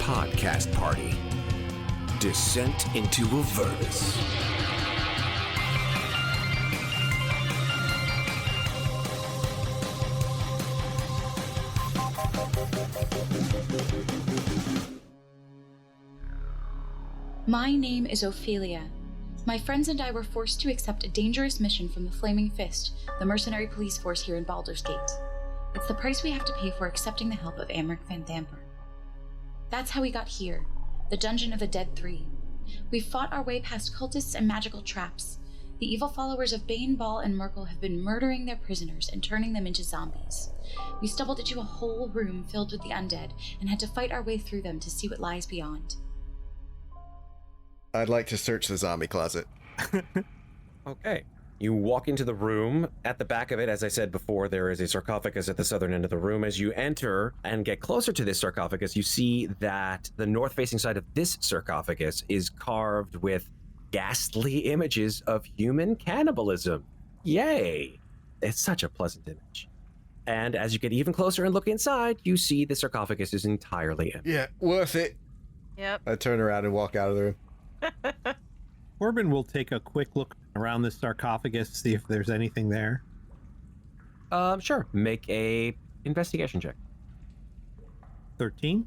podcast party. Descent into Avernus. My name is Ofelia. My friends and I were forced to accept a dangerous mission from the Flaming Fist, the mercenary police force here in Baldur's Gate. It's the price we have to pay for accepting the help of Amric van Damper. That's how we got here, the Dungeon of the Dead 3. We've fought our way past cultists and magical traps. The evil followers of Bane, Ball, and Merkel have been murdering their prisoners and turning them into zombies. We stumbled into a whole room filled with the undead and had to fight our way through them to see what lies beyond. I'd like to search the zombie closet. Okay. You walk into the room. At the back of it, as I said before, there is a sarcophagus at the southern end of the room. As you enter and get closer to this sarcophagus, you see that the north-facing side of this sarcophagus is carved with ghastly images of human cannibalism. Yay! It's such a pleasant image. And as you get even closer and look inside, you see the sarcophagus is entirely empty. Yeah, worth it. Yep. I turn around and walk out of the room. Corbin will take a quick look around the sarcophagus, see if there's anything there. Sure. Make a investigation check. 13?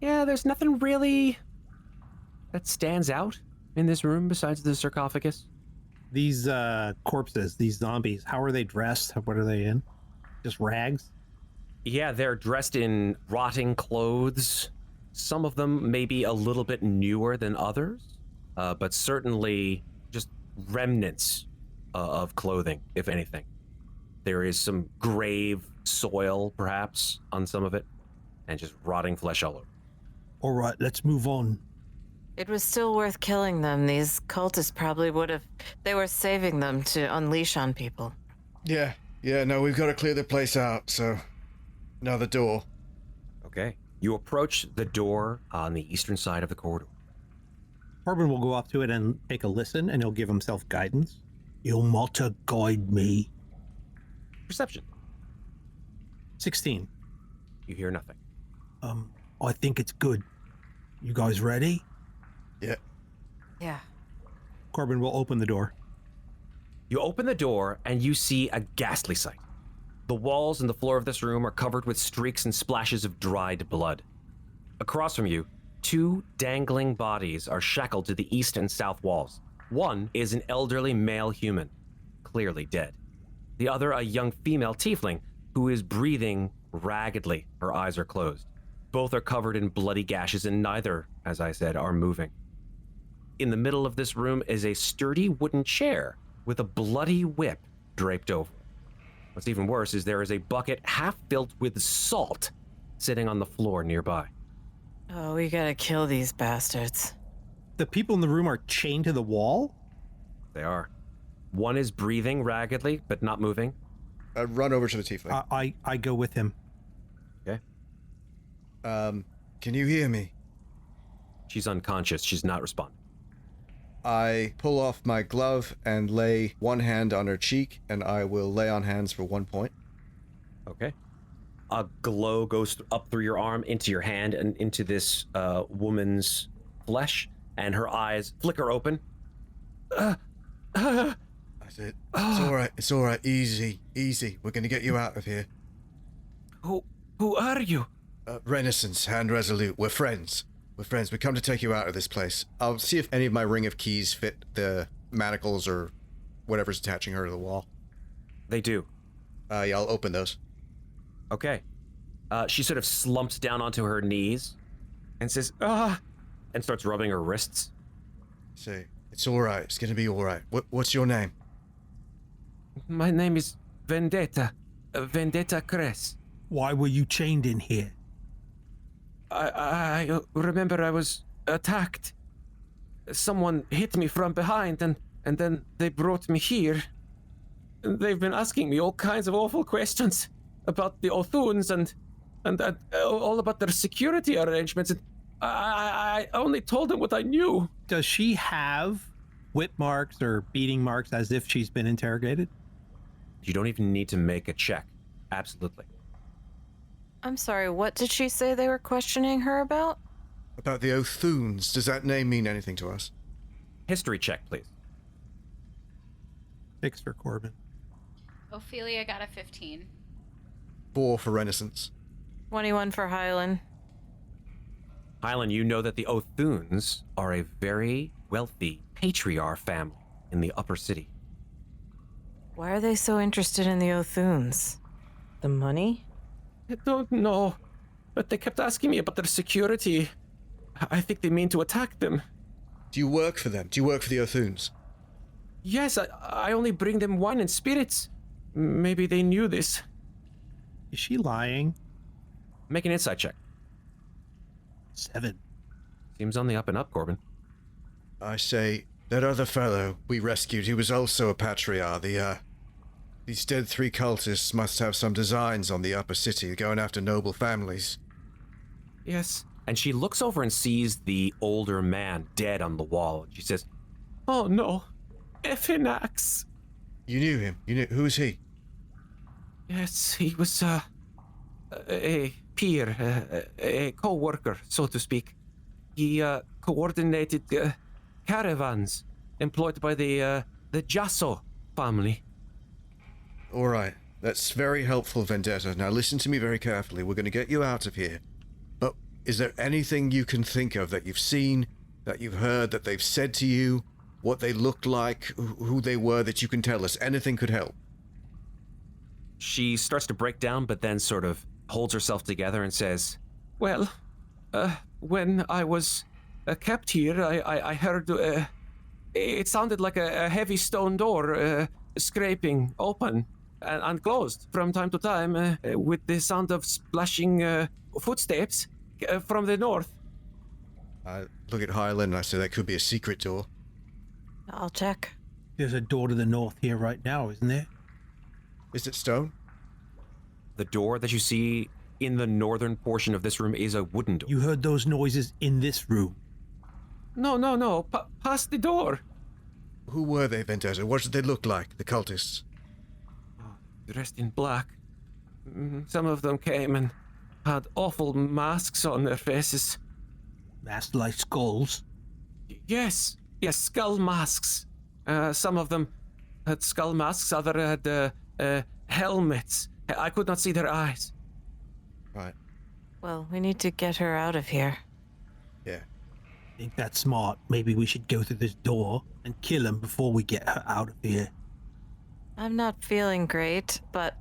Yeah, there's nothing really that stands out in this room besides the sarcophagus. These corpses, these zombies, how are they dressed? What are they in? Just rags? Yeah, they're dressed in rotting clothes. Some of them may be a little bit newer than others, but certainly just remnants of clothing, if anything. There is some grave soil, perhaps, on some of it, and just rotting flesh all over. All right, let's move on. It was still worth killing them. These cultists probably would have. They were saving them to unleash on people. Yeah, no, we've got to clear the place out, so another door. Okay. You approach the door on the eastern side of the corridor. Corbin will go up to it and take a listen, and he'll give himself guidance. You'll not guide me. Perception. 16. You hear nothing. I think it's good. You guys ready? Yeah. Corbin will open the door. You open the door and you see a ghastly sight. The walls and the floor of this room are covered with streaks and splashes of dried blood. Across from you, two dangling bodies are shackled to the east and south walls. One is an elderly male human, clearly dead. The other, a young female tiefling who is breathing raggedly. Her eyes are closed. Both are covered in bloody gashes and neither, as I said, are moving. In the middle of this room is a sturdy wooden chair with a bloody whip draped over. What's even worse is there is a bucket half filled with salt sitting on the floor nearby. Oh, we gotta kill these bastards. The people in the room are chained to the wall? They are. One is breathing raggedly, but not moving. I run over to the tiefling. I go with him. Okay. Can you hear me? She's unconscious. She's not responding. I pull off my glove and lay one hand on her cheek, and I will lay on hands for 1 point. Okay. A glow goes up through your arm, into your hand, and into this woman's flesh, and her eyes flicker open. I said, it's all right, easy. We're gonna get you out of here. Who are you? Renascence, hand resolute. We're friends. We come to take you out of this place. I'll see if any of my ring of keys fit the manacles or whatever's attaching her to the wall. They do. Yeah, I'll open those. Okay. She sort of slumps down onto her knees and says, and starts rubbing her wrists. Say, it's all right. It's gonna be all right. What's your name? My name is Vendetta. Vendetta Cress. Why were you chained in here? I remember I was attacked. Someone hit me from behind and then they brought me here. They've been asking me all kinds of awful questions about the Othuns and all about their security arrangements. And I only told them what I knew. Does she have whip marks or beating marks as if she's been interrogated? You don't even need to make a check. Absolutely. I'm sorry, what did she say they were questioning her about? About the Othuns. Does that name mean anything to us? History check, please. 6 for Corbin. Ofelia got a 15. 4 for Renaissance. 21 for Hylan. Hylan, you know that the Othuns are a very wealthy patriarch family in the upper city. Why are they so interested in the Othuns? The money? I don't know, but they kept asking me about their security. I think they mean to attack them. Do you work for them? Do you work for the Othuns? Yes, I only bring them wine and spirits. Maybe they knew this. Is she lying? Make an insight check. 7. Seems on the up and up, Corbin. I say, that other fellow we rescued, he was also a patriarch. These dead 3 cultists must have some designs on the upper city, going after noble families. Yes. And she looks over and sees the older man dead on the wall. And she says, Oh no. Effinax. You knew him? Who was he? Yes, he was a peer, a co-worker, so to speak. He coordinated caravans employed by the DiMasso family. All right, that's very helpful, Vendetta. Now listen to me very carefully. We're going to get you out of here. But is there anything you can think of that you've seen, that you've heard, that they've said to you, what they looked like, who they were, that you can tell us? Anything could help. she starts to break down, but then sort of holds herself together and says, Well, when I was kept here, I heard it sounded like a heavy stone door scraping open and closed from time to time with the sound of splashing footsteps from the north. I look at Hylan and I say that could be a secret door. I'll check. There's a door to the north here right now, isn't there? Is it stone? the door that you see in the northern portion of this room is a wooden door. You heard those noises in this room. No. Past the door. Who were they, Vendetta? What did they look like, the cultists? Dressed in black. Some of them came and had awful masks on their faces. Masked like skulls. Yes, skull masks. Some of them had skull masks, others had helmets. I could not see their eyes. Right. Well, we need to get her out of here. Yeah. I think that's smart. Maybe we should go through this door and kill him before we get her out of here. I'm not feeling great, but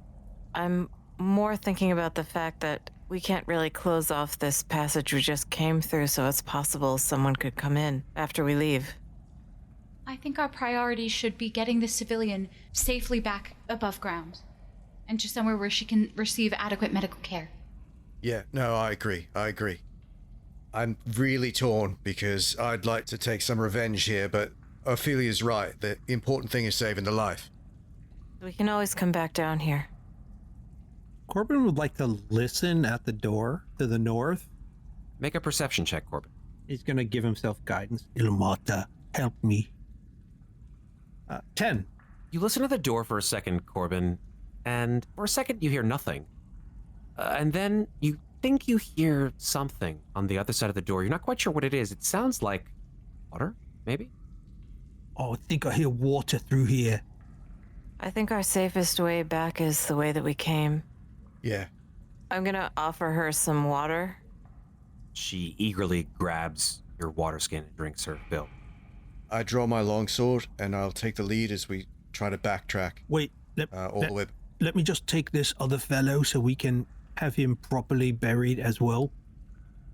I'm more thinking about the fact that we can't really close off this passage we just came through, so it's possible someone could come in after we leave. I think our priority should be getting the civilian safely back above ground and to somewhere where she can receive adequate medical care. Yeah, no, I agree. I'm really torn because I'd like to take some revenge here, but Ophelia's right. The important thing is saving the life. We can always come back down here. Corbin would like to listen at the door to the north. Make a perception check, Corbin. He's going to give himself guidance. Ilmata, help me. 10. You listen to the door for a second, Corbin, and for a second you hear nothing. And then you think you hear something on the other side of the door. You're not quite sure what it is. It sounds like water, maybe? Oh, I think I hear water through here. I think our safest way back is the way that we came. Yeah. I'm gonna offer her some water. She eagerly grabs your water skin and drinks her fill. I draw my longsword and I'll take the lead as we try to backtrack. Wait, all the way. let me just take this other fellow so we can have him properly buried as well.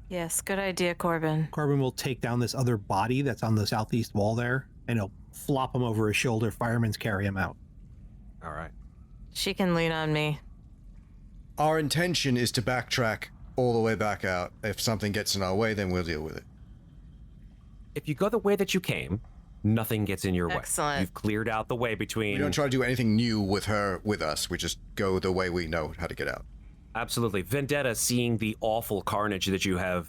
Yes, good idea, Corbin. Corbin will take down this other body that's on the southeast wall there, and he'll flop him over his shoulder. Firemen's carry him out. All right. She can lean on me. Our intention is to backtrack all the way back out. If something gets in our way, then we'll deal with it. If you go the way that you came, nothing gets in your way. Excellent. You've cleared out the way between... We don't try to do anything new with her, with us. We just go the way we know how to get out. Absolutely. Vendetta, seeing the awful carnage that you have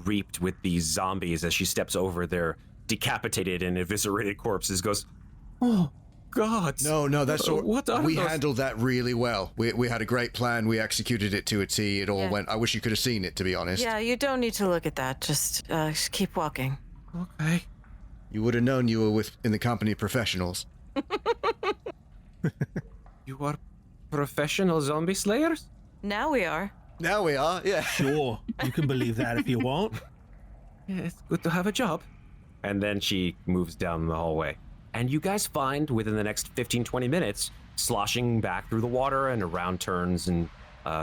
reaped with these zombies as she steps over their decapitated and eviscerated corpses, goes, Oh, gods. No, that's all. What are we those? handled that really well. We had a great plan. We executed it to a T. It all Yeah. went. I wish you could have seen it, to be honest. Yeah, you don't need to look at that. Just keep walking. Okay. You would have known you were in the company of professionals. You are professional zombie slayers? Now we are. Now we are, yeah. Sure, you can believe that if you want. Yeah, it's good to have a job. And then she moves down the hallway. And you guys find within the next 15, 20 minutes, sloshing back through the water and around turns and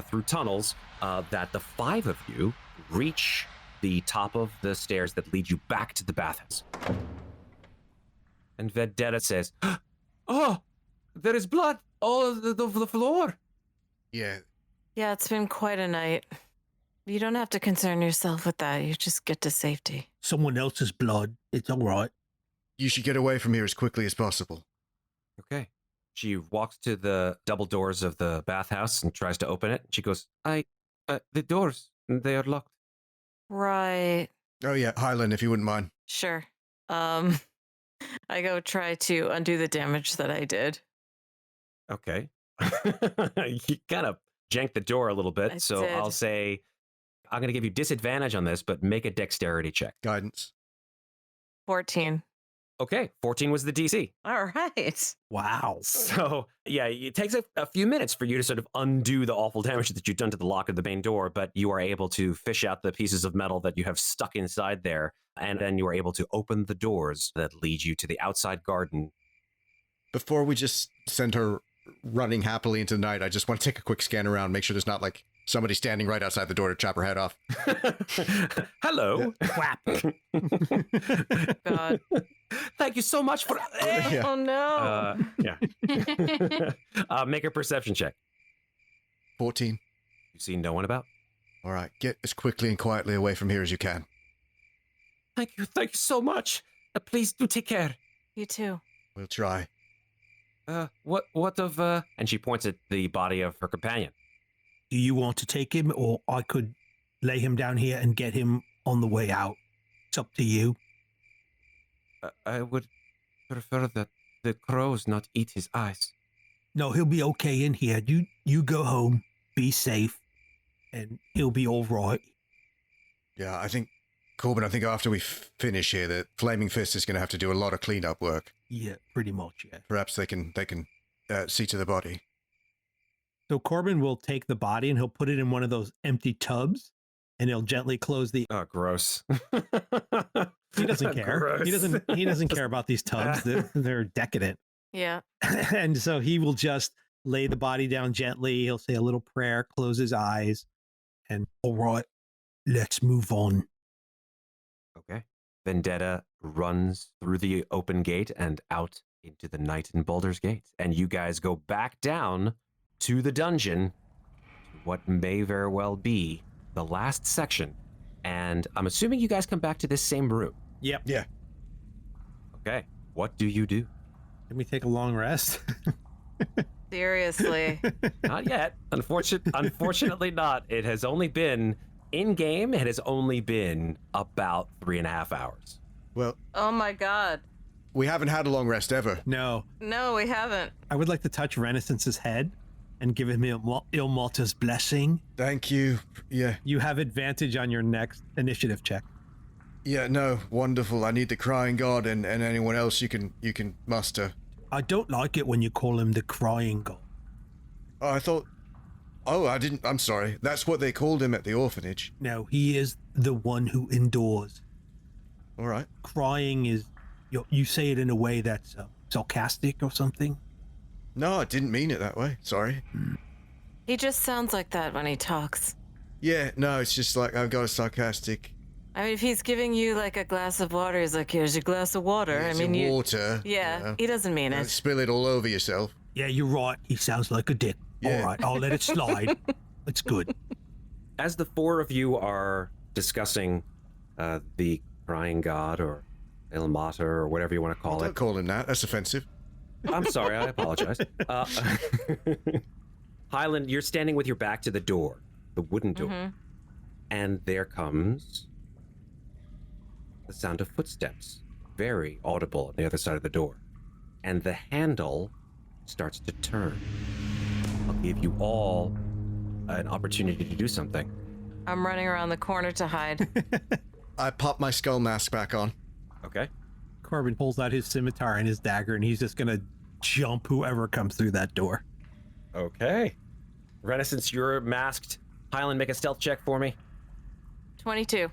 through tunnels, that the 5 of you reach the top of the stairs that lead you back to the bathhouse. And Vendetta says, Oh, there is blood all over the floor. Yeah. Yeah, it's been quite a night. You don't have to concern yourself with that. You just get to safety. Someone else's blood. It's all right. You should get away from here as quickly as possible. okay. She walks to the double doors of the bathhouse and tries to open it. She goes, The doors, they are locked. Right. Oh, yeah, Hylan, if you wouldn't mind. Sure. I go try to undo the damage that I did. okay. You kind of janked the door a little bit. I So did. I'll say, I'm going to give you disadvantage on this, but make a dexterity check. Guidance. 14. Okay. 14 was the DC. All right. Wow. So, yeah, it takes a few minutes for you to sort of undo the awful damage that you've done to the lock of the main door, but you are able to fish out the pieces of metal that you have stuck inside there, and then you are able to open the doors that lead you to the outside garden. Before we just send her running happily into the night, I just want to take a quick scan around, make sure there's not like somebody standing right outside the door to chop her head off. Hello. Whap. God. Thank you so much for. Yeah. Oh, no. Yeah. Make a perception check. 14. You see no one about? All right, get as quickly and quietly away from here as you can. Thank you so much. Please do take care. You too. We'll try. What of And she points at the body of her companion. Do you want to take him, or I could lay him down here and get him on the way out? It's up to you. I would prefer that the crows not eat his eyes. No, he'll be okay in here. You go home, be safe, and he'll be all right. Yeah, I think, Corbin, after we finish here, the Flaming Fist is going to have to do a lot of cleanup work. Yeah, pretty much, yeah. Perhaps they can see to the body. So Corbin will take the body and he'll put it in one of those empty tubs, and he'll gently close the. Oh, gross. He doesn't care. Gross. He doesn't care about these tubs. They're decadent. Yeah. And so he will just lay the body down gently. He'll say a little prayer, close his eyes, and all right, let's move on. Okay. Vendetta runs through the open gate and out into the night in Baldur's Gate. And you guys go back down to the dungeon, to what may very well be the last section. And I'm assuming you guys come back to this same room. Yep. Yeah. Okay. What do you do? Can we take a long rest? Seriously. Not yet. Unfortunately not. It has only been, in game, it has only been about 3.5 hours. Well, Oh my God. we haven't had a long rest ever. No. No, we haven't. I would like to touch Renaissance's head and give him Ilmalta's blessing. Thank you. Yeah. You have advantage on your next initiative check. Yeah, no, wonderful. I need the Crying God and anyone else you can muster. I don't like it when you call him the Crying God. Oh, I thought... Oh, I didn't... I'm sorry. That's what they called him at the orphanage. No, he is the one who endures. All right. Crying is... You say it in a way that's sarcastic or something. No, I didn't mean it that way. Sorry. He just sounds like that when he talks. Yeah, no, it's just like I've got a sarcastic... I mean, if he's giving you like a glass of water, he's like, here's your glass of water. It's I mean, water. Yeah, you know. he doesn't mean Don't it. spill it all over yourself. Yeah, you're right. He sounds like a dick. Yeah. All right, I'll let it slide. It's good. As the 4 of you are discussing the Crying God or Ilmata or whatever you want to call Don't it. call him that. That's offensive. I'm sorry, I apologize. Hylan, you're standing with your back to the door, the wooden door. And there comes the sound of footsteps, very audible on the other side of the door. and the handle starts to turn. I'll give you all an opportunity to do something. I'm running around the corner to hide. I pop my skull mask back on. Okay. Corbin pulls out his scimitar and his dagger, and he's just gonna jump whoever comes through that door. Okay. Renascence, you're masked. Hylan, make a stealth check for me. 22.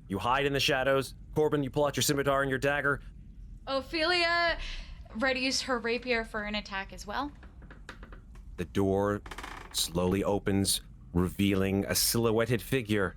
You hide in the shadows. Corbin, you pull out your scimitar and your dagger. Ofelia readies her rapier for an attack as well. The door slowly opens, revealing a silhouetted figure.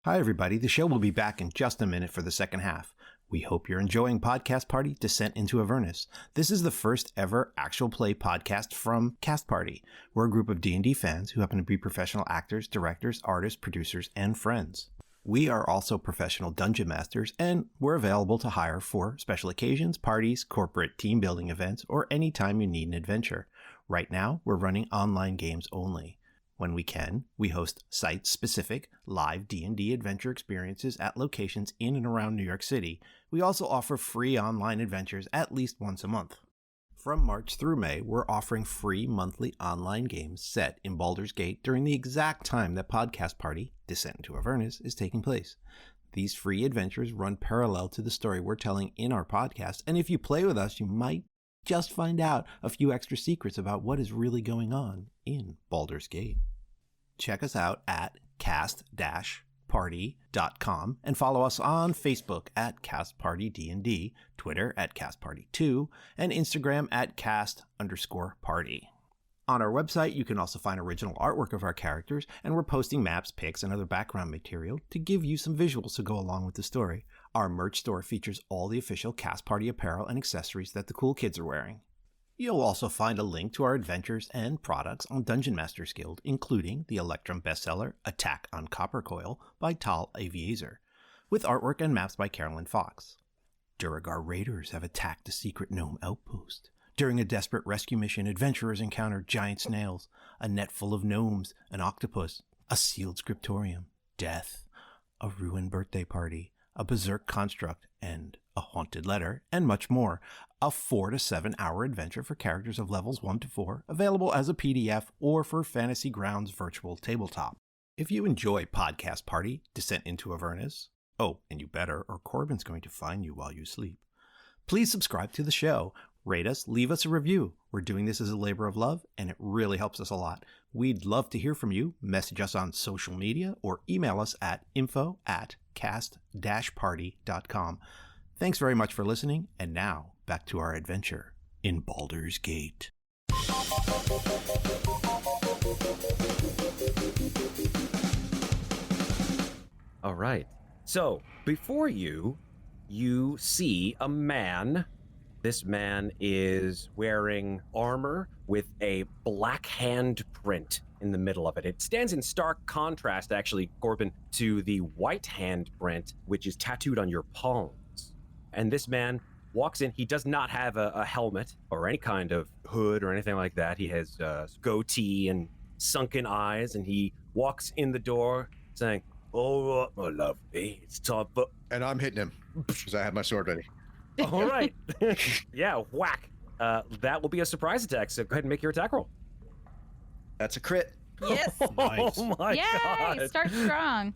Hi, everybody. The show will be back in just a minute for the second half. We hope you're enjoying Podcast Party Descent into Avernus. This is the first ever actual play podcast from Cast Party. We're a group of D&D fans who happen to be professional actors, directors, artists, producers, and friends. We are also professional dungeon masters, and we're available to hire for special occasions, parties, corporate team building events, or any time you need an adventure. Right now, we're running online games only. When we can, we host site-specific live D&D adventure experiences at locations in and around New York City. We also offer free online adventures at least once a month. From March through May, we're offering free monthly online games set in Baldur's Gate during the exact time that Podcast Party, Descent into Avernus, is taking place. These free adventures run parallel to the story we're telling in our podcast, and if you play with us, you might just find out a few extra secrets about what is really going on in Baldur's Gate. Check us out at cast-party.com and follow us on Facebook at CastPartyDND, Twitter at CastParty2, and Instagram at cast_party. On our website, you can also find original artwork of our characters, and we're posting maps, pics, and other background material to give you some visuals to go along with the story. Our merch store features all the official Cast Party apparel and accessories that the cool kids are wearing. You'll also find a link to our adventures and products on Dungeon Masters Guild, including the Electrum bestseller Attack on Coppercoil by Tal Aviezer, with artwork and maps by Carolyn Fox. Duragar raiders have attacked a secret gnome outpost. During a desperate rescue mission, adventurers encounter giant snails, a net full of gnomes, an octopus, a sealed scriptorium, death, a ruined birthday party, a berserk construct, and a haunted letter, and much more. A 4 to 7 hour adventure for characters of levels 1 to 4, available as a PDF or for Fantasy Grounds virtual tabletop. If you enjoy Podcast Party, Descent into Avernus, oh, and you better, or Corbin's going to find you while you sleep, please subscribe to the show, rate us, leave us a review. We're doing this as a labor of love, and it really helps us a lot. We'd love to hear from you. Message us on social media or email us at info@cast-party.com. Thanks very much for listening, and now back to our adventure in Baldur's Gate. All right. So, before you see a man. This man is wearing armor with a black hand print in the middle of it. It stands in stark contrast, actually, Corbin, to the white hand print, which is tattooed on your palms. And this man walks in. He does not have a helmet or any kind of hood or anything like that. He has goatee and sunken eyes, and he walks in the door saying, "All right, my lovely, it's time for..." And I'm hitting him because I have my sword ready. All right. Yeah, whack. That will be a surprise attack, so go ahead and make your attack roll. That's a crit. Yes. Nice. Oh my Yay! god. Start strong.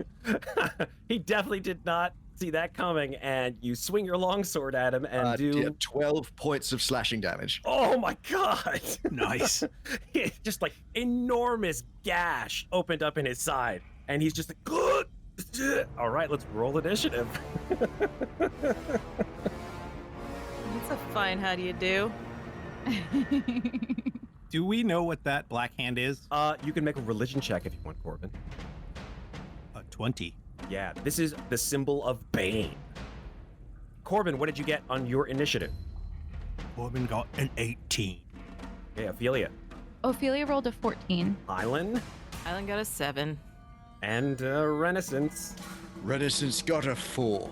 He definitely did not see that coming, and you swing your longsword at him and Yeah, 12 points of slashing damage. Oh my god! Nice. Just like enormous gash opened up in his side, and he's just like, "Good." All right, let's roll initiative. That's a fine how do you do. Do we know what that black hand is? You can make a religion check if you want, Corbin. 20. Yeah, this is the symbol of Bane. Corbin, what did you get on your initiative? Corbin got an 18. Okay, Ofelia. Ofelia rolled a 14. Hylan. Hylan got a 7. And Renascence. Renascence got a 4.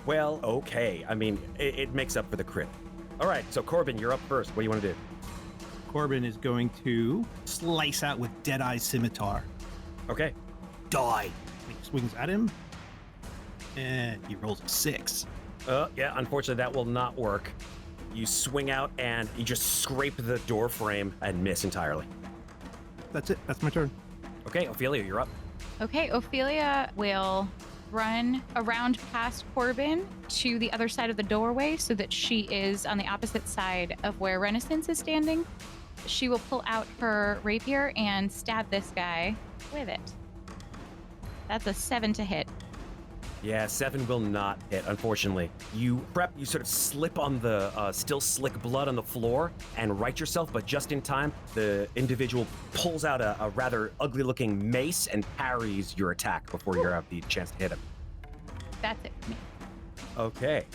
Well, okay. I mean, it makes up for the crit. All right, so Corbin, you're up first. What do you want to do? Corbin is going to slice out with Deadeye's scimitar. Okay. Die. He swings at him, and he rolls a 6. Yeah, unfortunately, that will not work. You swing out and you just scrape the door frame and miss entirely. That's it. That's my turn. Okay, Ophelia, you're up. Okay, Ophelia will run around past Corbin to the other side of the doorway so that she is on the opposite side of where Renascence is standing. She will pull out her rapier and stab this guy with it. That's a 7 to hit. Yeah, 7 will not hit, unfortunately. You sort of slip on the still slick blood on the floor and right yourself, but just in time, the individual pulls out a rather ugly-looking mace and parries your attack before you have the chance to hit him. That's it for me. Okay.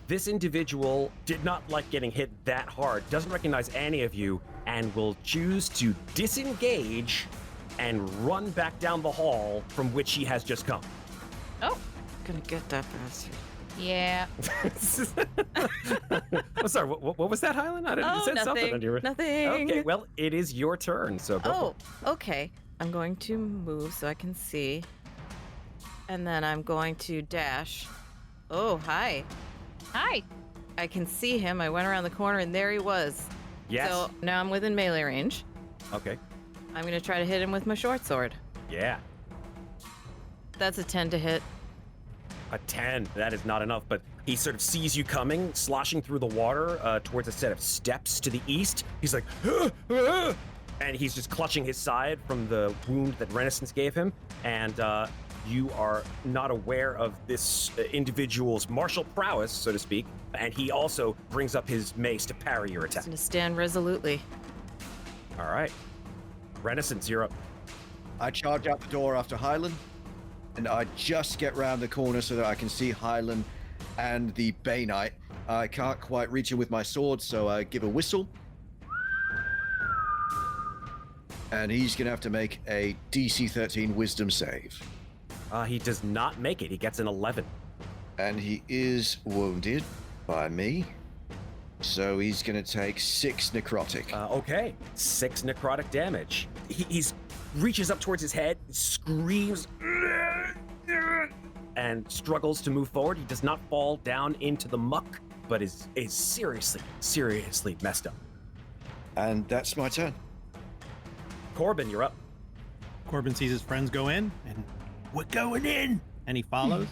This individual did not like getting hit that hard, doesn't recognize any of you, and will choose to disengage and run back down the hall from which he has just come. Oh, Gonna get that bastard. yeah. I'm sorry, what was that, Hylan? I didn't Oh, you said something under your... nothing. Okay, well, it is your turn, so go for it. Oh, okay. I'm going to move so I can see. And then I'm going to dash. Oh, hi. Hi. I can see him. I went around the corner and there he was. Yes. So now I'm within melee range. Okay. I'm going to try to hit him with my short sword. Yeah. That's a 10 to hit. A 10. That is not enough, but he sort of sees you coming, sloshing through the water towards a set of steps to the east. He's like, "Ah, ah," and he's just clutching his side from the wound that Renascence gave him. And you are not aware of this individual's martial prowess, so to speak. And he also brings up his mace to parry your attack. I'm going to stand resolutely. All right. Renascence, you're up. I charge out the door after Hylan, and I just get round the corner so that I can see Hylan and the Bay Knight. I can't quite reach him with my sword, so I give a whistle. And he's going to have to make a DC 13 Wisdom save. He does not make it. He gets an 11. And he is wounded by me. So he's going to take 6 necrotic. Okay, 6 necrotic damage. He's reaches up towards his head, screams, and struggles to move forward. He does not fall down into the muck, but is seriously messed up. And that's my turn. Corbin, you're up. Corbin sees his friends go in, and we're going in, and he follows.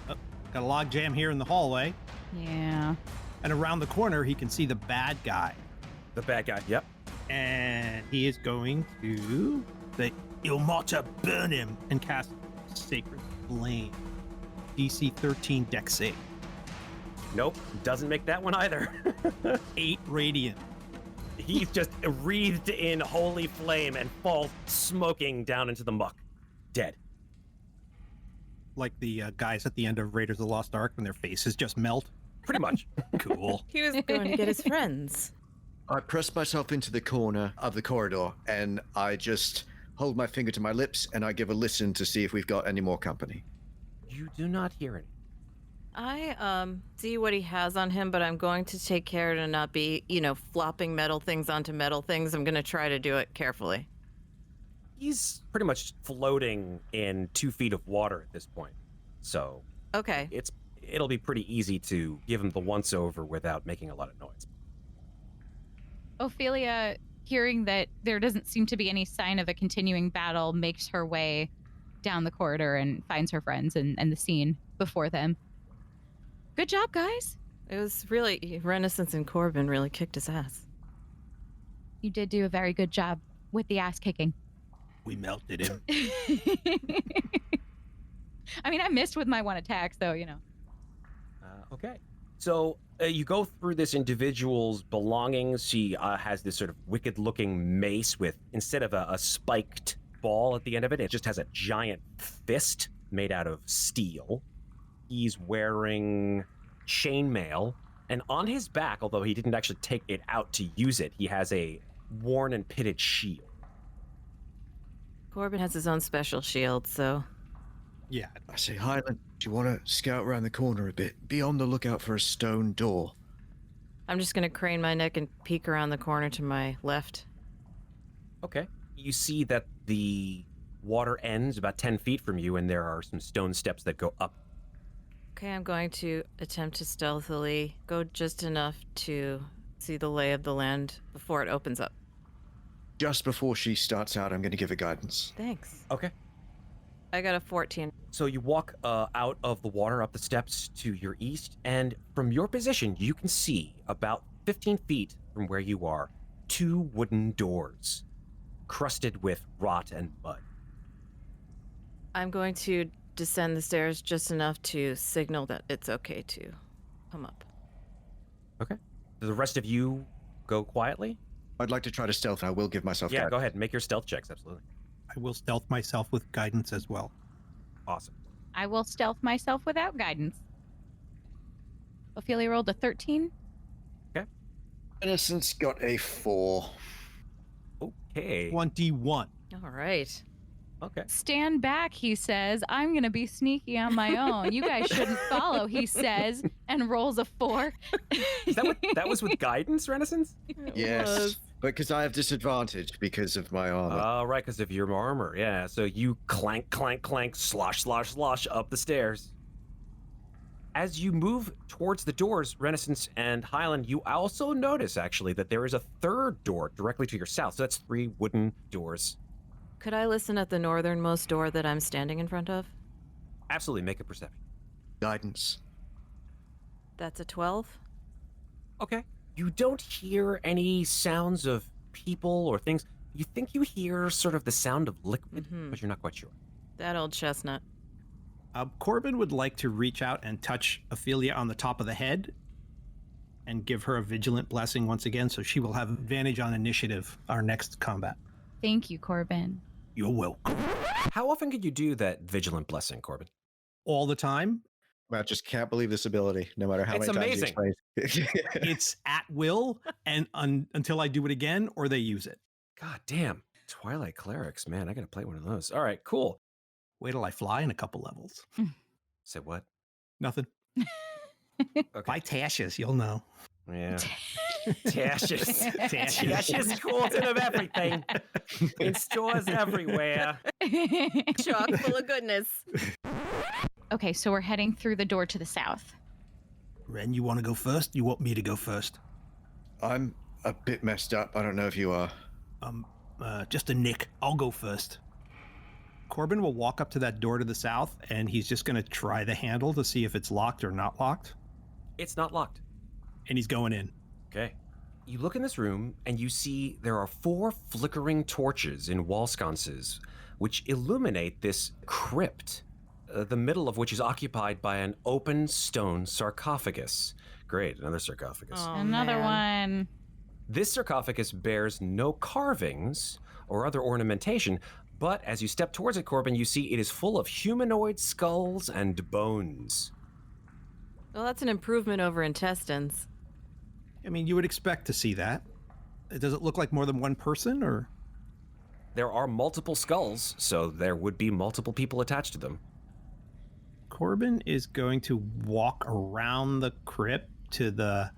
Oh, got a log jam here in the hallway, Yeah. and around the corner he can see the bad guy, The bad guy, yep. and he is going to say, Ilmata, burn him, and cast Sacred Flame. DC 13 Dex save. Nope, doesn't make that one either. 8 radiant. He's just wreathed in holy flame and falls smoking down into the muck. Dead. Like the guys at the end of Raiders of the Lost Ark when their faces just melt. Pretty much. Cool. He was going to get his friends. I press myself into the corner of the corridor, and I just hold my finger to my lips, and I give a listen to see if we've got any more company. You do not hear any. I see what he has on him, but I'm going to take care to not be, flopping metal things onto metal things. I'm going to try to do it carefully. He's pretty much floating in 2 feet of water at this point. So Okay. it'll be pretty easy to give him the once over without making a lot of noise. Ophelia, hearing that there doesn't seem to be any sign of a continuing battle, makes her way down the corridor and finds her friends and the scene before them. Good job, guys. It was really, Renascence and Corbin really kicked his ass. You did do a very good job with the ass kicking. We melted him. I mean, I missed with my one attack, so, Okay. So you go through this individual's belongings. She has this sort of wicked-looking mace with, instead of a spiked ball at the end of it, it just has a giant fist made out of steel. He's wearing chainmail, and on his back, although he didn't actually take it out to use it, he has a worn and pitted shield. Corbin has his own special shield, so... Yeah. I say, Hylan, do you want to scout around the corner a bit? Be on the lookout for a stone door. I'm just going to crane my neck and peek around the corner to my left. Okay. You see that the water ends about 10 feet from you, and there are some stone steps that go up. Okay, I'm going to attempt to stealthily go just enough to see the lay of the land before it opens up. Just before she starts out, I'm going to give her guidance. Thanks. Okay. I got a 14. So you walk out of the water up the steps to your east, and from your position, you can see about 15 feet from where you are, 2 wooden doors, crusted with rot and mud. I'm going to descend the stairs just enough to signal that it's okay to come up. Okay. Do the rest of you go quietly? I'd like to try to stealth, and I will give myself Yeah, guidance. go ahead. Make your stealth checks, absolutely. I will stealth myself with guidance as well. Awesome. I will stealth myself without guidance. Ophelia rolled a 13. Innocence got a 4. Okay. 21. All right. Okay. Stand back, he says. I'm going to be sneaky on my own. You guys shouldn't follow, he says, and rolls a 4. Is that was with guidance, Renascence? Yes, because I have disadvantage because of my armor. Oh, right, because of your armor. Yeah, so you clank, clank, clank, slosh, slosh, slosh up the stairs. As you move towards the doors, Renascence and Hylan, you also notice, actually, that there is a third door directly to your south. So that's 3 wooden doors. Could I listen at the northernmost door that I'm standing in front of? Absolutely, make a perception. Guidance. That's a 12. Okay. You don't hear any sounds of people or things. You think you hear sort of the sound of liquid, but you're not quite sure. That old chestnut. Corbin would like to reach out and touch Ofelia on the top of the head and give her a vigilant blessing once again, so she will have advantage on initiative our next combat. Thank you, Corbin. You're welcome. How often can you do that vigilant blessing, Corbin? All the time. I just can't believe this ability, no matter how It's many amazing. times you explain it. It's at will, and until I do it again or they use it. God damn. Twilight Clerics, man, I gotta play one of those. All right, cool. Wait till I fly in a couple levels. Say what? Nothing. Okay. Buy Tashes, you'll know. Yeah. Tashes. Tashes quilted of everything. In stores everywhere. Chock full of goodness. Okay, so we're heading through the door to the south. Ren, you want to go first? You want me to go first? I'm a bit messed up. I don't know if you are. Just a nick. I'll go first. Corbin will walk up to that door to the south, and he's just going to try the handle to see if it's locked or not locked. It's not locked. And he's going in. Okay. You look in this room and you see there are 4 flickering torches in wall sconces which illuminate this crypt, the middle of which is occupied by an open stone sarcophagus. Great, another sarcophagus. Oh, Another man. one. This sarcophagus bears no carvings or other ornamentation, but as you step towards it, Corbin, you see it is full of humanoid skulls and bones. Well, that's an improvement over intestines. I mean, you would expect to see that. Does it look like more than one person, or? There are multiple skulls, so there would be multiple people attached to them. Corbin is going to walk around the crypt to the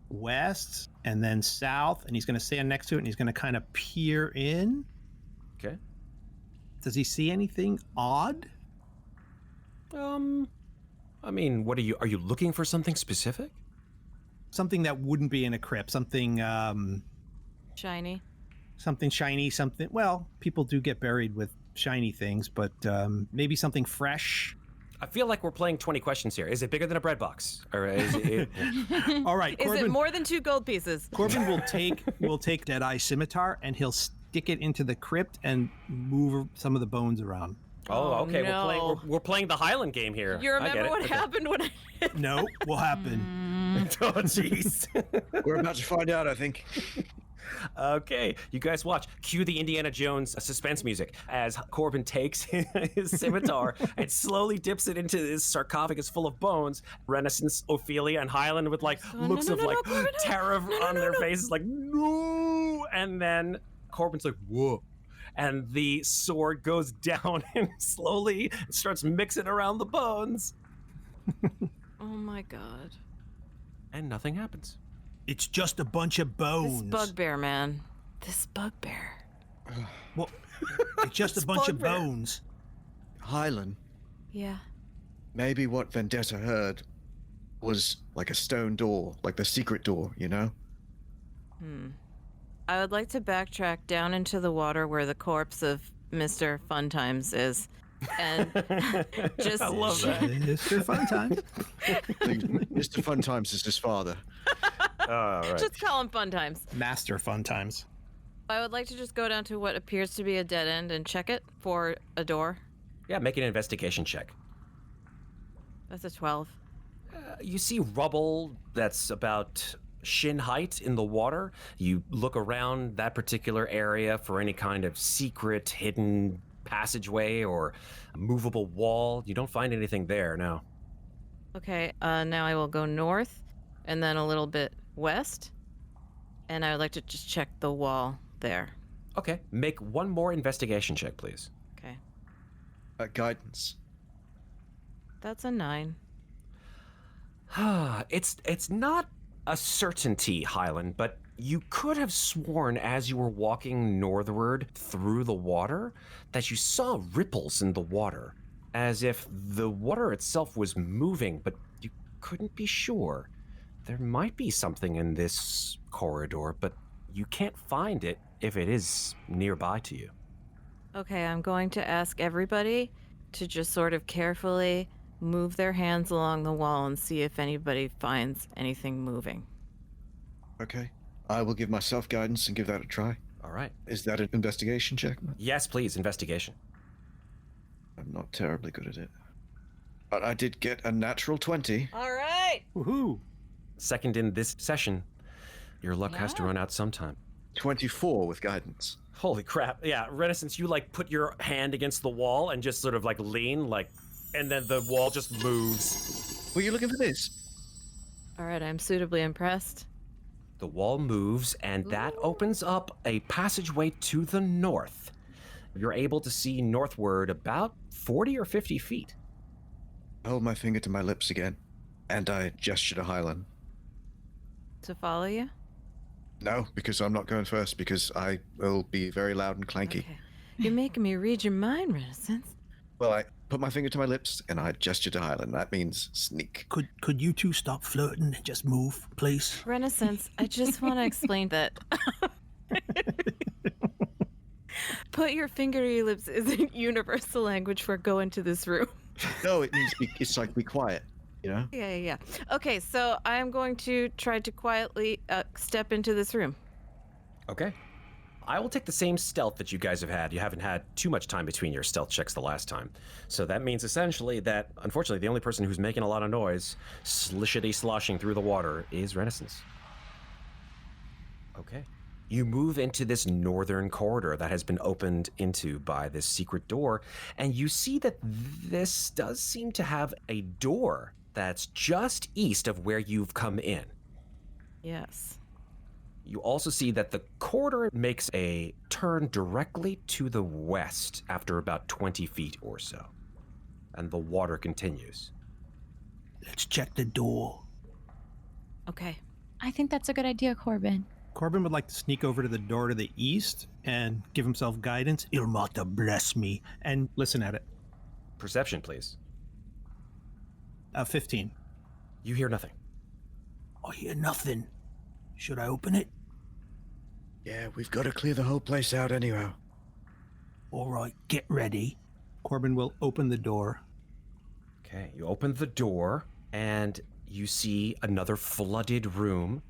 west and then south, and he's going to stand next to it, and he's going to kind of peer in. Okay. Does he see anything odd? I mean, what are you looking for something specific? Something that wouldn't be in a crypt. Something, Shiny. something shiny, something, well, people do get buried with shiny things, but maybe something fresh. I feel like we're playing 20 questions here. Is it bigger than a bread box? Or is it... All right, Is Corbin, it more than 2 gold pieces? Corbin will take Deadeye Scimitar, and he'll stick it into the crypt and move some of the bones around. Oh, okay. no. We're playing the Hylan game here. You I get remember it. what Okay. happened when I... No, will happen. Oh, jeez. We're about to find out, I think. Okay, you guys watch. Cue the Indiana Jones suspense music as Corbin takes his scimitar and slowly dips it into this sarcophagus full of bones. Renascence, Ofelia, and Hylan with like looks of like terror on their faces, like no. And then Corbin's like, whoa. And the sword goes down and slowly starts mixing around the bones. Oh my god. And nothing happens. It's just a bunch of This bones. bugbear, man. This bugbear. Well, It's just a bunch of bones. Hylan, Yeah. maybe what Vendetta heard was like a stone door, like the secret door, you know? I would like to backtrack down into the water where the corpse of Mr. Funtimes is. And just I love that. Mr. Funtimes. Mr. Funtimes is his father. All right. just call him Funtimes. Master Funtimes. I would like to just go down to what appears to be a dead end and check it for a door. Yeah, make an investigation check. That's a 12. You see rubble that's about shin height in the water. You look around that particular area for any kind of secret, hidden passageway or a movable wall. You don't find anything there, no. Okay, now I will go north and then a little bit west. And I would like to just check the wall there. Okay, make one more investigation check, please. Okay. Guidance. That's a 9. It's not a certainty, Hylan, but you could have sworn as you were walking northward through the water that you saw ripples in the water, as if the water itself was moving, but you couldn't be sure. There might be something in this corridor, but you can't find it if it is nearby to you. Okay, I'm going to ask everybody to just sort of carefully move their hands along the wall and see if anybody finds anything moving. Okay. I will give myself guidance and give that a try. All right. Is that an investigation check? Yes, please, investigation. I'm not terribly good at it. But I did get a natural 20. All right. Woohoo! Second in this session. Your luck has to run out sometime. 24 with guidance. Holy crap. Yeah, Renascence, you like put your hand against the wall and just sort of like lean, like, and then the wall just moves. Were you looking for this? All right, I'm suitably impressed. The wall moves, and that opens up a passageway to the north. You're able to see northward about 40 or 50 feet. I hold my finger to my lips again, and I gesture to Hylan. To follow you? No, because I'm not going first, because I will be very loud and clanky. Okay. You're making me read your mind, Renascence. Well, I put my finger to my lips, and I gesture to Hylan. That means sneak. Could you two stop flirting and just move, please? Renascence, I just want to explain that. Put your finger to your lips isn't universal language for go into this room. No, it means it's like be quiet, you know? Yeah. Okay, so I'm going to try to quietly step into this room. Okay. I will take the same stealth that you guys have had. You haven't had too much time between your stealth checks the last time. So that means essentially that, unfortunately, the only person who's making a lot of noise, slishity-sloshing through the water, is Renascence. Okay. You move into this northern corridor that has been opened into by this secret door, and you see that this does seem to have a door that's just east of where you've come in. Yes. You also see that the corridor makes a turn directly to the west after about 20 feet or so, and the water continues. Let's check the door. Okay. I think that's a good idea, Corbin. Corbin would like to sneak over to the door to the east and give himself guidance. Ilmata bless me. And listen at it. Perception, please. 15. You hear nothing. I hear nothing. Should I open it? Yeah, we've got to clear the whole place out anyhow. All right, get ready. Corbin will open the door. Okay, you open the door, and you see another flooded room,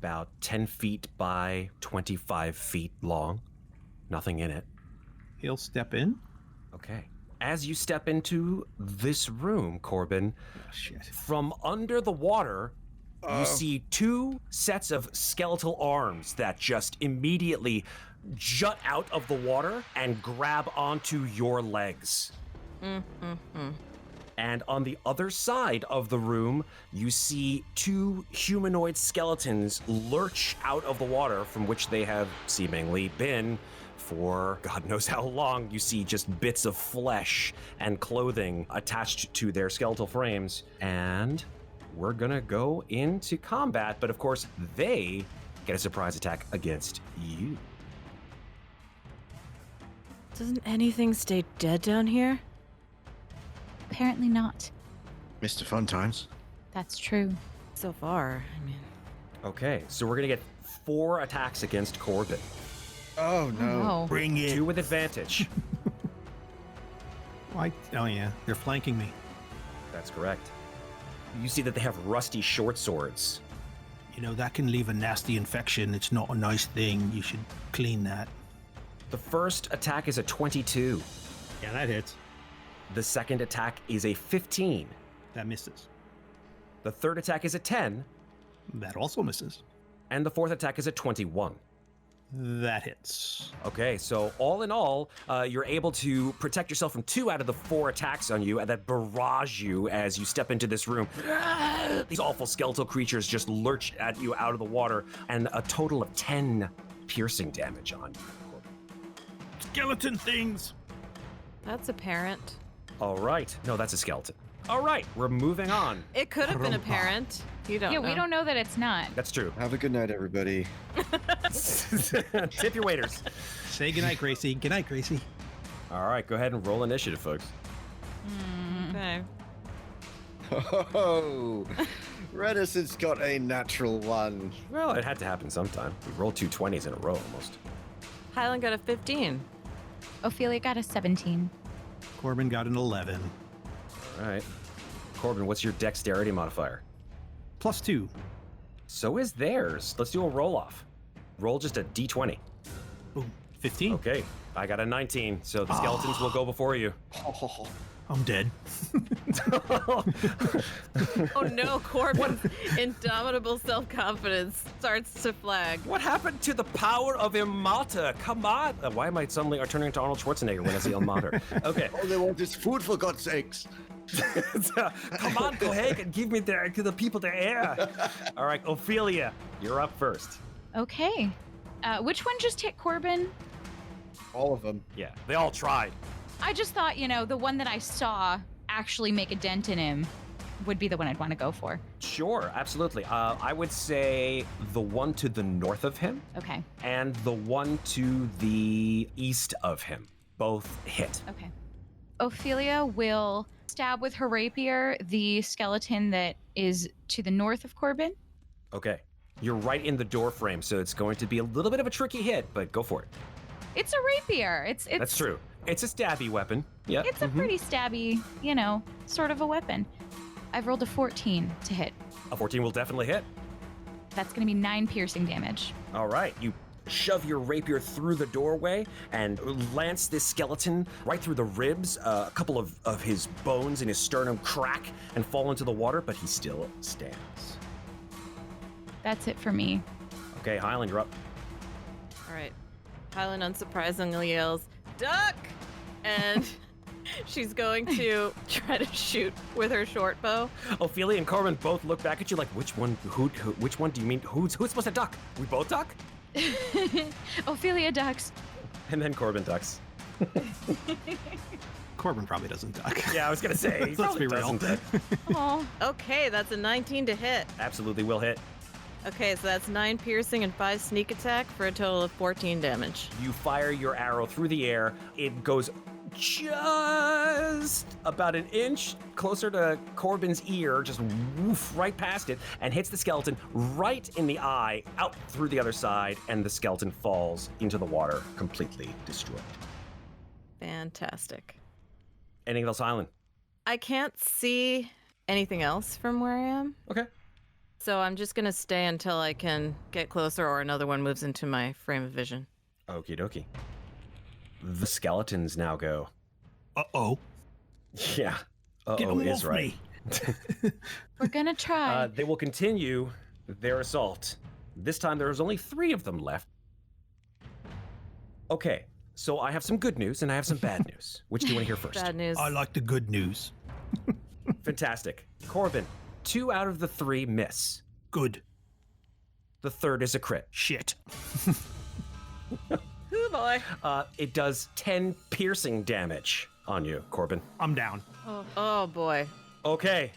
about 10 feet by 25 feet long. Nothing in it. He'll step in. Okay. As you step into this room, Corbin, from under the water, you see two sets of skeletal arms that just immediately jut out of the water and grab onto your legs. And on the other side of the room, you see two humanoid skeletons lurch out of the water from which they have seemingly been for God knows how long. You see just bits of flesh and clothing attached to their skeletal frames. And we're gonna go into combat, but of course, they get a surprise attack against you. Doesn't anything stay dead down here? Apparently not. Mr. Funtimes. That's true. So far, I mean. Okay, so we're gonna get 4 attacks against Corbin. Oh, no. No. Bring it. 2 with advantage. Oh yeah, they're flanking me. That's correct. You see that they have rusty short swords. You know, that can leave a nasty infection. It's not a nice thing. You should clean that. The first attack is a 22. Yeah, that hits. The second attack is a 15. That misses. The third attack is a 10. That also misses. And the fourth attack is a 21. That hits. Okay, so all in all, you're able to protect yourself from 2 out of the 4 attacks on you that barrage you as you step into this room. These awful skeletal creatures just lurch at you out of the water, and a total of 10 piercing damage on you. Skeleton things. That's apparent. All right. No, that's a skeleton. All right, we're moving on. It could have been apparent. You don't know. We don't know that it's not. That's true. Have a good night, everybody. Tip your waiters. Say goodnight, Gracie. Goodnight, Gracie. All right, go ahead and roll initiative, folks. Okay. Oh, Renaissance got a natural 1. Well, it had to happen sometime. We rolled 2 20s in a row almost. Hylan got a 15. Ophelia got a 17. Corbin got an 11. All right. Corbin, what's your dexterity modifier? +2. So is theirs. Let's do a roll off. Roll just a d20. Ooh, 15. Okay, I got a 19, so the skeletons will go before you. I'm dead. Oh no, Corbin's indomitable self-confidence starts to flag. What happened to the power of Ilmater? Come on! Why am I suddenly turning into Arnold Schwarzenegger when I see Ilmater? Okay. All they want is food, for God's sakes. Come on, go ahead and give me the people the air. All right, Ofelia, you're up first. Okay. Which one just hit Corbin? All of them. Yeah, they all tried. I just thought, the one that I saw actually make a dent in him would be the one I'd want to go for. Sure, absolutely. I would say the one to the north of him Okay. and the one to the east of him. Both hit. Okay. Ophelia will stab with her rapier the skeleton that is to the north of Corbin. Okay. You're right in the door frame, so it's going to be a little bit of a tricky hit, but go for it. It's a rapier. It's That's true. It's a stabby weapon. Yeah. It's a pretty stabby, sort of a weapon. I've rolled a 14 to hit. A 14 will definitely hit. That's going to be 9 piercing damage. All right. You shove your rapier through the doorway and lance this skeleton right through the ribs. A couple of his bones in his sternum crack and fall into the water, but he still stands. That's it for me. Okay, Hylan, you're up. All right. Hylan unsurprisingly yells, "Duck!" And she's going to try to shoot with her short bow. Ophelia and Corbin both look back at you like, which one? Which one do you mean? Who's supposed to duck? We both duck? Ophelia ducks. And then Corbin ducks. Corbin probably doesn't duck. Yeah, I was gonna say. Let's be real. Oh, Okay, that's a 19 to hit. Absolutely will hit. Okay, so that's 9 piercing and 5 sneak attack for a total of 14 damage. You fire your arrow through the air. It goes just about an inch closer to Corbin's ear, just woof right past it, and hits the skeleton right in the eye, out through the other side, and the skeleton falls into the water, completely destroyed. Fantastic. Anything else, Hylan? I can't see anything else from where I am, Okay. so I'm just going to stay until I can get closer or another one moves into my frame of vision. Okie dokie. The skeletons now go. Uh-oh. Yeah. Get Uh-oh 'em is off right. me. we're gonna try. They will continue their assault. This time there's only 3 of them left. Okay, so I have some good news and I have some bad news. Which do you want to hear first? Bad news. I like the good news. Fantastic. Corbin, 2 out of the 3 miss. Good. The third is a crit. Shit. Ooh, boy. It does 10 piercing damage on you, Corbin. I'm down. Oh, boy. Okay.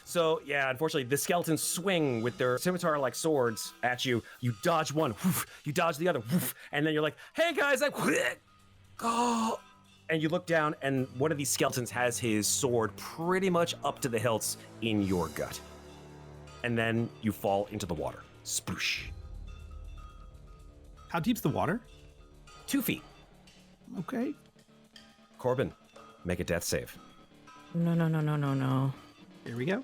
So, yeah, unfortunately, the skeletons swing with their scimitar-like swords at you. You dodge one, whoof, you dodge the other, whoof, and then you're like, hey, guys, oh, and you look down, and one of these skeletons has his sword pretty much up to the hilts in your gut. And then you fall into the water. Sploosh. How deep's the water? 2 feet. Okay. Corbin, make a death save. No. Here we go.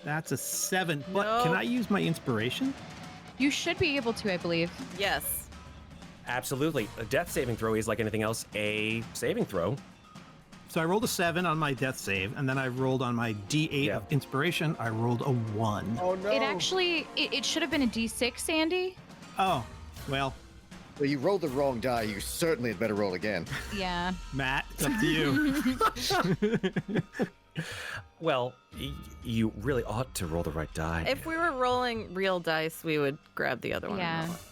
That's a 7. But can I use my inspiration? You should be able to, I believe. Yes. Absolutely. A death saving throw is, like anything else, a saving throw. So I rolled a 7 on my death save, and then I rolled on my D8 of inspiration. I rolled a 1. Oh no! It actually, it should have been a D6, Sandy. Oh, well, Well, you rolled the wrong die. You certainly had better roll again. Yeah. Matt, it's up to you. Well, you really ought to roll the right die. If we were rolling real dice, we would grab the other one. Yeah. And roll it.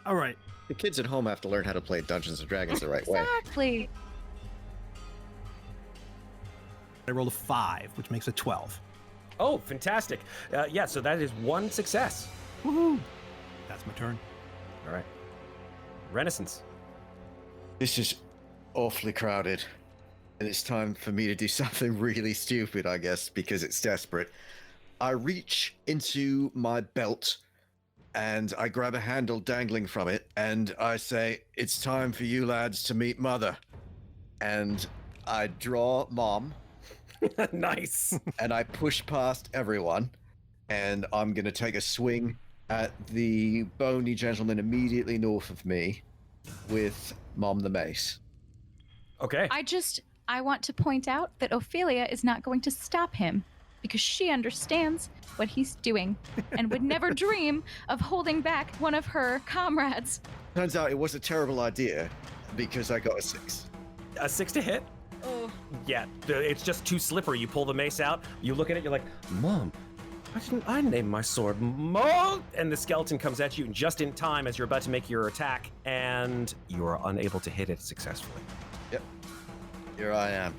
All right. The kids at home have to learn how to play Dungeons and Dragons the right way. Exactly. I rolled a 5, which makes it 12. Oh, fantastic. Yeah, so that is 1 success. Woohoo! That's my turn. All right. Renascence. This is awfully crowded. And it's time for me to do something really stupid, I guess, because it's desperate. I reach into my belt and I grab a handle dangling from it and I say, "It's time for you lads to meet Mother." And I draw Mom Nice. and I push past everyone and I'm going to take a swing at the bony gentleman immediately north of me with Mom the mace. Okay. I want to point out that Ofelia is not going to stop him because she understands what he's doing and would never dream of holding back one of her comrades. Turns out it was a terrible idea because I got a 6. A 6 to hit? Oh. Yeah, it's just too slippery. You pull the mace out, you look at it, you're like, "Mom, why didn't I name my sword Mom?" And the skeleton comes at you just in time as you're about to make your attack, and you are unable to hit it successfully. Yep. Here I am.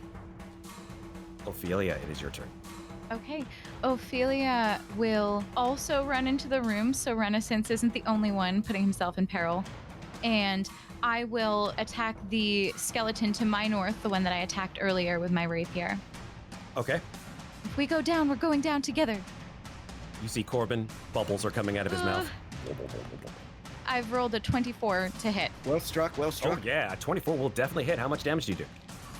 Ofelia, it is your turn. Okay, Ofelia will also run into the room, so Renascence isn't the only one putting himself in peril. And I will attack the skeleton to my north, the one that I attacked earlier with my rapier. Okay. If we go down, we're going down together. You see Corbin, bubbles are coming out of his mouth. I've rolled a 24 to hit. Well struck, well Oh struck. yeah, a 24 will definitely hit. How much damage do you do?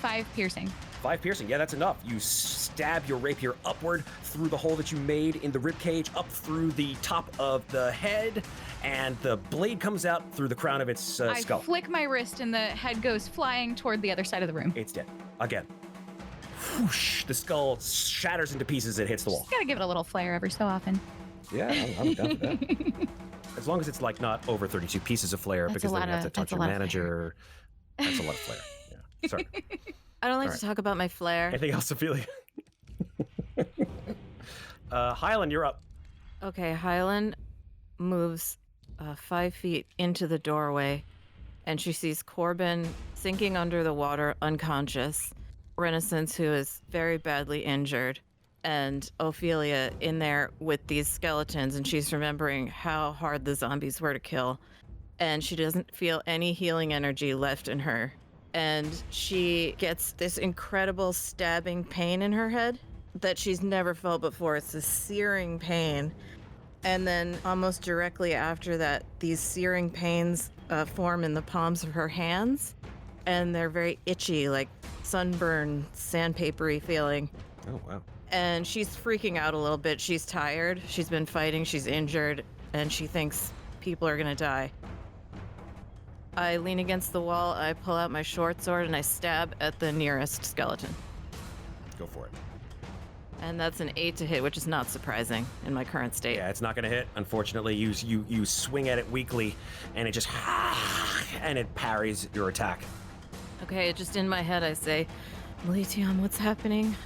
5 piercing. 5 piercing, yeah, that's enough. You stab your rapier upward through the hole that you made in the ribcage, up through the top of the head, and the blade comes out through the crown of its I skull. flick my wrist and the head goes flying toward the other side of the room. It's dead. Again. Whoosh, the skull shatters into pieces. It hits the wall. Just gotta give it a little flair every so often. Yeah, I'm down for that. As long as it's like not over 32 pieces of flair, That's because a then lot you have to of- talk that's to a your lot of manager. That's a lot of flair. Yeah. Sorry. I don't like All to talk about my flair. Anything else, Ophelia? Hylan, you're up. Okay, Hylan moves 5 feet into the doorway, and she sees Corbin sinking under the water, unconscious, Renascence, who is very badly injured, and Ofelia in there with these skeletons, and she's remembering how hard the zombies were to kill, and she doesn't feel any healing energy left in her. And she gets this incredible stabbing pain in her head that she's never felt before. It's a searing pain. And then almost directly after that, these searing pains form in the palms of her hands. And they're very itchy, like sunburn, sandpapery feeling. Oh, wow. And she's freaking out a little bit. She's tired. She's been fighting. She's injured. And she thinks people are going to die. I lean against the wall, I pull out my short sword, and I stab at the nearest skeleton. Go for it. And that's an 8 to hit, which is not surprising in my current state. Yeah, it's not going to hit. Unfortunately, you swing at it weakly, and it just and it parries your attack. Okay, just in my head, I say, Liadon, what's happening?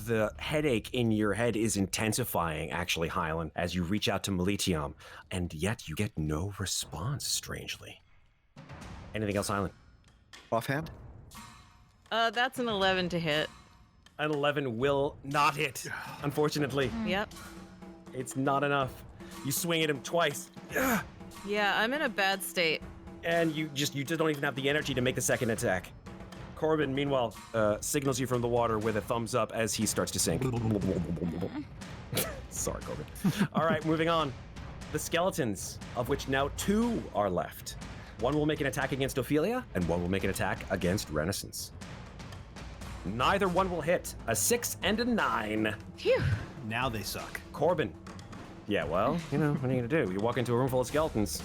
The headache in your head is intensifying, actually, Hylan, as you reach out to Melitium, and yet you get no response, strangely. Anything else, Hylan? Offhand? That's an 11 to hit. An 11 will not hit, unfortunately. Yep. It's not enough. You swing at him twice. Yeah, I'm in a bad state. And you just don't even have the energy to make the second attack. Corbin, meanwhile, signals you from the water with a thumbs up as he starts to sink. Sorry, Corbin. All right, moving on. The skeletons, of which now 2 are left. One will make an attack against Ofelia, and one will make an attack against Renascence. Neither one will hit. A 6 and a 9. Phew. Now they suck. Corbin. Yeah, well, what are you gonna do? You walk into a room full of skeletons.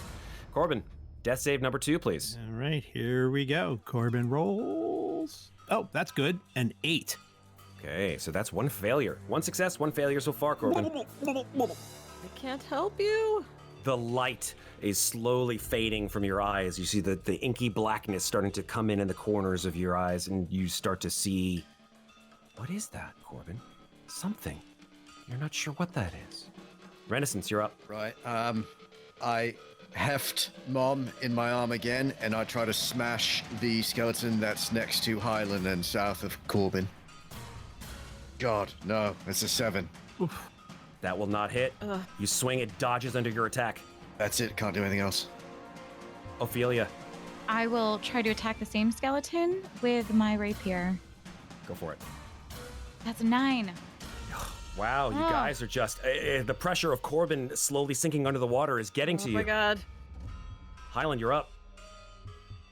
Corbin, death save number 2, please. All right, here we go. Corbin rolls. Oh, that's good. An 8. Okay, so that's 1 failure. 1 success, 1 failure so far, Corbin. I can't help you. The light is slowly fading from your eyes. You see the inky blackness starting to come in the corners of your eyes, and you start to see... What is that, Corbin? Something. You're not sure what that is. Renascence, you're up. Right. I heft Mom in my arm again, and I try to smash the skeleton that's next to Hylan and south of Corbin. God, no, it's a 7. Oof. That will not hit. You swing, it dodges under your attack. That's it, can't do anything else. Ophelia, I will try to attack the same skeleton with my rapier. go for it. That's a 9. Wow, you guys are just... the pressure of Corbin slowly sinking under the water is getting to you. Oh my god. Hylan, you're up.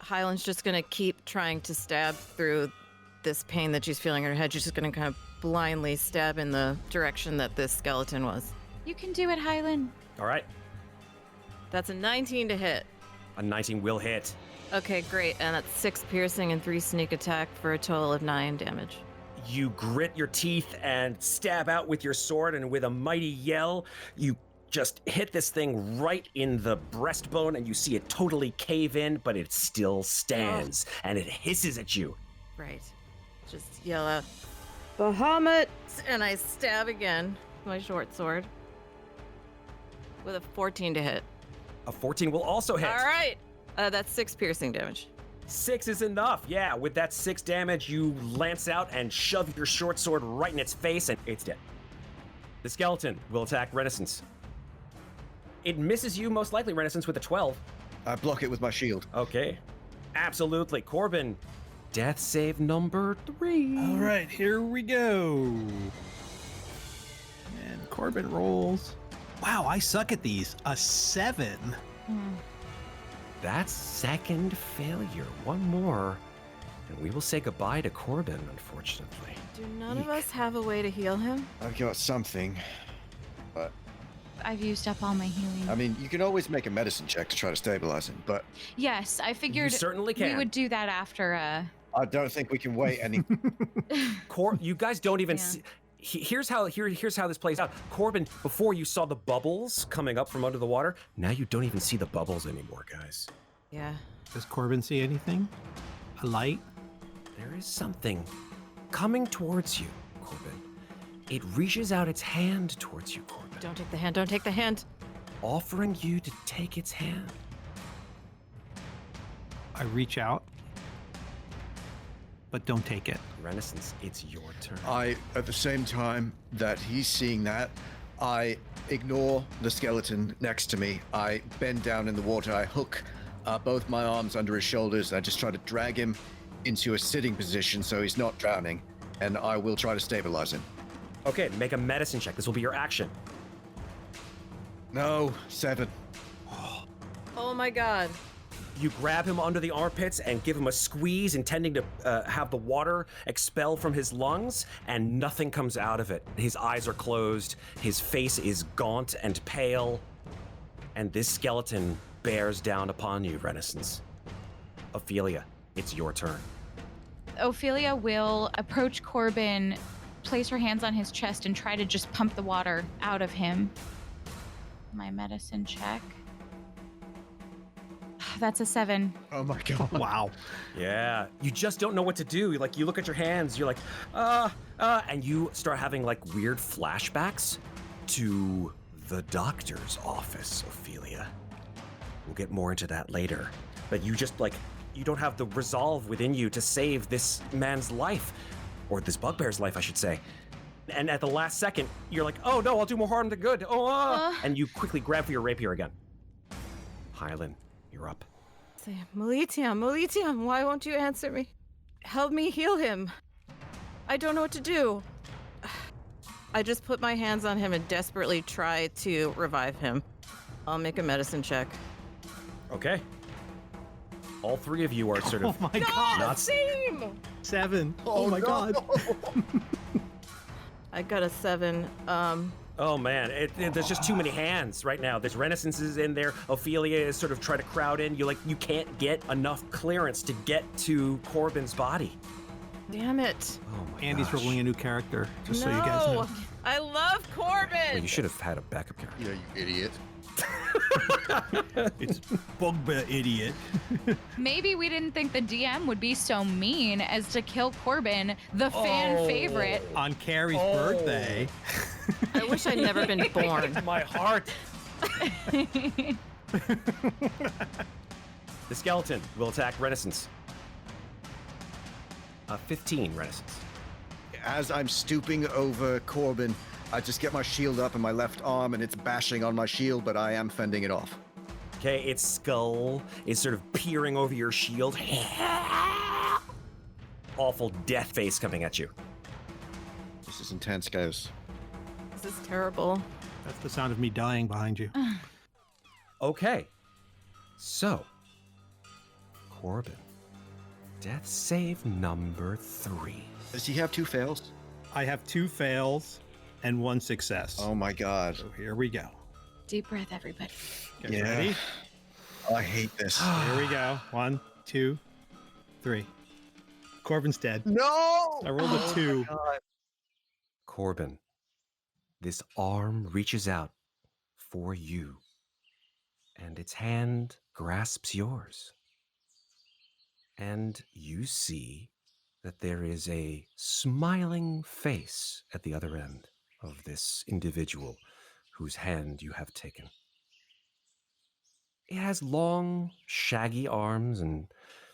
Hylan's just gonna keep trying to stab through this pain that she's feeling in her head. She's just gonna kind of blindly stab in the direction that this skeleton was. You can do it, Hylan. All right. That's a 19 to hit. A 19 will hit. Okay, great. And that's 6 piercing and 3 sneak attack for a total of 9 damage. You grit your teeth and stab out with your sword, and with a mighty yell, you just hit this thing right in the breastbone, and you see it totally cave in, but it still stands, and it hisses at you. Right. Just yell out, Bahamut! And I stab again with my short sword. With a 14 to hit. A 14 will also hit. All right. That's 6 piercing damage. 6 is enough. Yeah, with that 6 damage, you lance out and shove your short sword right in its face, and it's dead. The skeleton will attack Renascence. It misses you, most likely, Renascence, with a 12. I block it with my shield. Okay. Absolutely. Corbin, death save number 3. All right, here we go. And Corbin rolls. Wow, I suck at these. A 7. That's second failure. One more, and we will say goodbye to Corbin, unfortunately. Do none of us have a way to heal him? I've got something, but I've used up all my healing. I mean, you can always make a medicine check to try to stabilize him, but Yes, I figured You certainly can. we would do that after. I don't think we can wait any. You guys don't even Yeah. see... Here's how this plays out. Corbin, before you saw the bubbles coming up from under the water, now you don't even see the bubbles anymore, guys. Yeah. Does Corbin see anything? A light? There is something coming towards you, Corbin. It reaches out its hand towards you, Corbin, Don't take the hand. Don't take the hand. offering you to take its hand. I reach out, but don't take it. Renascence, it's your turn. At the same time that he's seeing that, I ignore the skeleton next to me. I bend down in the water. I hook both my arms under his shoulders. I just try to drag him into a sitting position so he's not drowning, and I will try to stabilize him. Okay, make a medicine check. This will be your action. No, 7. Oh my god. You grab him under the armpits and give him a squeeze, intending to have the water expel from his lungs, and nothing comes out of it. His eyes are closed, his face is gaunt and pale, and this skeleton bears down upon you, Renascence. Ophelia, it's your turn. Ophelia will approach Corbin, place her hands on his chest, and try to just pump the water out of him. My medicine check. That's a 7. Oh my god. Wow. Yeah, you just don't know what to do. You look at your hands, you're like, and you start having weird flashbacks to the doctor's office, Ophelia. We'll get more into that later. But you just you don't have the resolve within you to save this man's life, or this bugbear's life, I should say. And at the last second, you're like, oh no, I'll do more harm than good. And you quickly grab for your rapier again. Hylan, you're up. Say, Melitium, why won't you answer me? Help me heal him. I don't know what to do. I just put my hands on him and desperately try to revive him. I'll make a medicine check. Okay. All three of you are sort of... Oh my god! Not Same! 7. Oh my god. I got a 7. Oh man, there's just too many hands right now. There's Renascence is in there. Ofelia is sort of trying to crowd in. You can't get enough clearance to get to Corbin's body. Damn it. Oh my Andy's gosh. rolling a new character, just so you No! guys know. I love Corbin! Well, you should have had a backup character. Yeah, you idiot. It's Bugbear idiot. Maybe we didn't think the DM would be so mean as to kill Corbin, the fan favorite. On Carrie's birthday. I wish I'd never been born. My heart. The skeleton will attack Renascence. 15 Renascence. As I'm stooping over Corbin, I just get my shield up in my left arm and it's bashing on my shield, but I am fending it off. Okay, its skull is sort of peering over your shield. Awful death face coming at you. This is intense, guys. This is terrible. That's the sound of me dying behind you. Okay. So, Corbin. Death save number 3. Does he have 2 fails? I have 2 fails and 1 success. Oh my god. So here we go. Deep breath, everybody. Guys ready? I hate this. Here we go. 1, 2, 3. Corbin's dead. No! I rolled a 2. Corbin, this arm reaches out for you, and its hand grasps yours. And you see that there is a smiling face at the other end of this individual whose hand you have taken. It has long, shaggy arms and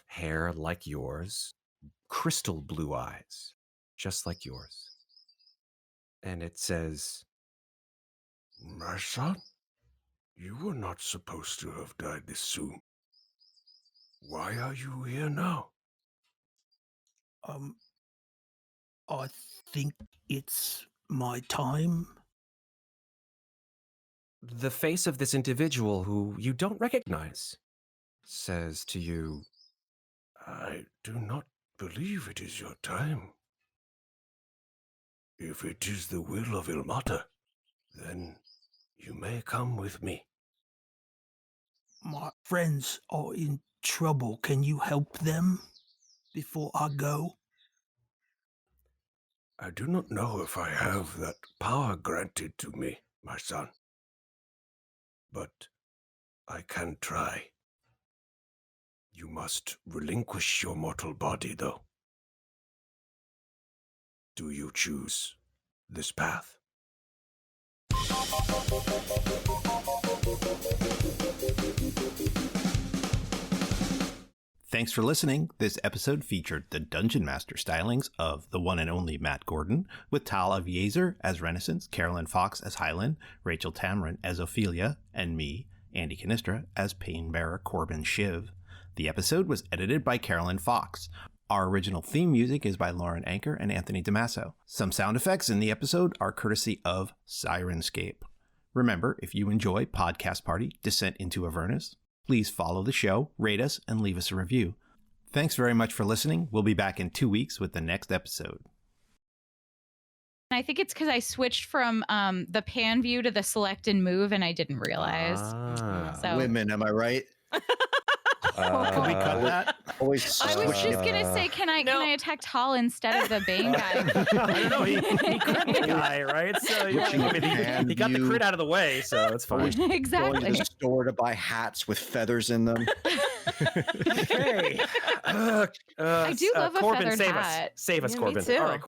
hair like yours, crystal blue eyes, just like yours. And it says, My son, you were not supposed to have died this soon. Why are you here now? I think it's my time. the face of this individual who you don't recognize says to you, I do not believe it is your time. If it is the will of Ilmata, then you may come with me. My friends are in trouble. Can you help them before I go? I do not know if I have that power granted to me, my son. But I can try. You must relinquish your mortal body, though. Do you choose this path? Thanks for listening. This episode featured the Dungeon Master stylings of the one and only Matt Gordon, with Tal Aviezer as Renascence, Carolyn Fox as Hylan, Rachel Tamarin as Ofelia, and me, Andy Cannistra, as Painbearer Corbin Shiv. The episode was edited by Carolyn Fox. Our original theme music is by Lauren Anker and Anthony DiMasso. Some sound effects in the episode are courtesy of Syrinscape. Remember, if you enjoy Podcast Party Descent into Avernus, please follow the show, rate us, and leave us a review. Thanks very much for listening. We'll be back in 2 weeks with the next episode. I think it's because I switched from the pan view to the select and move, and I didn't realize. So Women, am I right? Can we cut that? Always I was just gonna say, can I attack Tal instead of the Bane guy? I don't know, he crit the guy, right? So yeah, I mean, he got the crit out of the way, so it's fine. Going to Exactly. the store to buy hats with feathers in them. Okay. I do love a Corbin, feathered save hat. us. Save us, Yeah, me Corbin. too. All right,